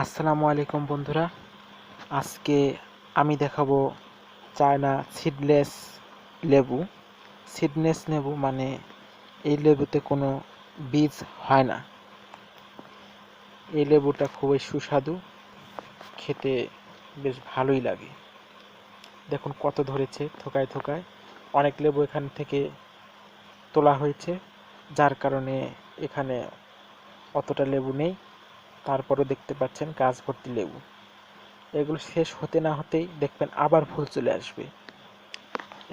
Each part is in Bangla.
আসসালামু আলাইকুম বন্ধুরা। আজকে আমি দেখাবো চায়না সিডলেস লেবু। সিডনেস লেবু মানে এই লেবুতে কোনো বীজ হয় না। এই লেবুটা খুবই সুস্বাদু, খেতে বেশ ভালোই লাগে। দেখুন কত ধরেছে থোকায় থোকায়। অনেক লেবু এখান থেকে তোলা হয়েছে, যার কারণে এখানে অতটা লেবু নেই। তারপরও দেখতে পাচ্ছেন গাছ ভর্তি লেবু। এগুলো শেষ হতে না হতেই দেখবেন আবার ফুল চলে আসবে।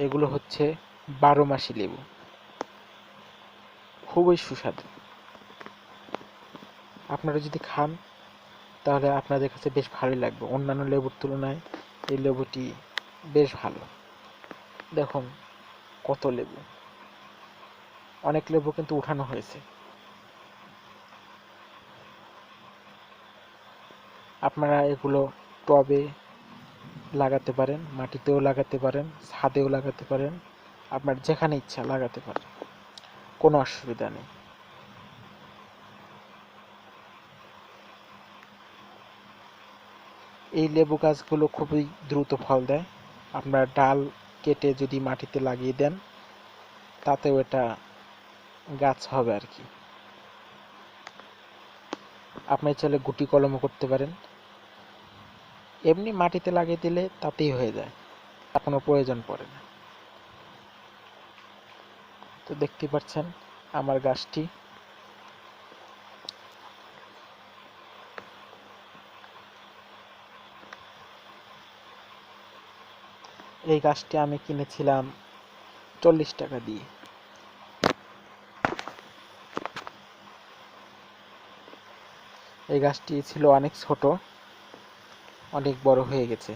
এগুলো হচ্ছে 12 মাসি লেবু, খুবই সুস্বাদু। আপনারা যদি খান তাহলে আপনাদের কাছে বেশ ভালোই লাগবে। অন্যান্য লেবুর তুলনায় এই লেবুটি বেশ ভালো। দেখুন কত লেবু, অনেক লেবু কিন্তু উঠানো হয়েছে। আপনারা এগুলো টবে লাগাতে পারেন, মাটিতেও লাগাতে পারেন, ছাদেও লাগাতে পারেন, আপনার যেখানে ইচ্ছা লাগাতে পারেন, কোনো অসুবিধা নেই। এই লেবু গাছগুলো খুবই দ্রুত ফল দেয়। আপনার ডাল কেটে যদি মাটিতে লাগিয়ে দেন তাতেও এটা গাছ হবে আর কি। আপনি চাইলে গুটি কলমও করতে পারেন, এমনি মাটিতে লাগিয়ে দিলে তাতেই হয়ে যায়, কোনো প্রয়োজন পড়ে না। তো দেখতে পাচ্ছেন আমার গাছটি। এই গাছটি আমি কিনেছিলাম 40 টাকা দিয়ে। এই গাছটি ছিল অনেক ছোট, অনেক বড় হয়ে গেছে।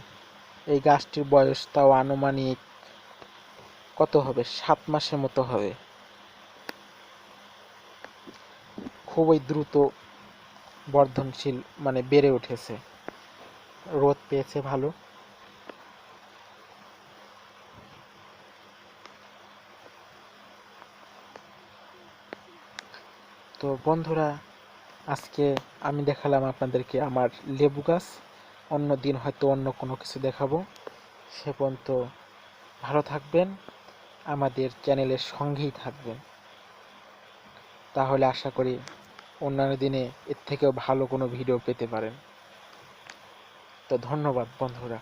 এই গাছটির বয়স তাও আনুমানিক কত হবে, 7 মাসের মতো হবে। খুবই দ্রুত বর্ধনশীল, মানে বেড়ে উঠেছে, রোদ পেয়েছে ভালো। তো বন্ধুরা, আজকে আমি দেখালাম আপনাদেরকে আমার লেবু গাছ। অন্য দিন হয়তো অন্য কোনো কিছু দেখাবো। সে পর্যন্ত ভালো থাকবেন, আমাদের চ্যানেলের সঙ্গেই থাকবেন। তাহলে আশা করি অন্যান্য দিনে এর থেকেও ভালো কোনো ভিডিও পেতে পারেন। তো ধন্যবাদ বন্ধুরা।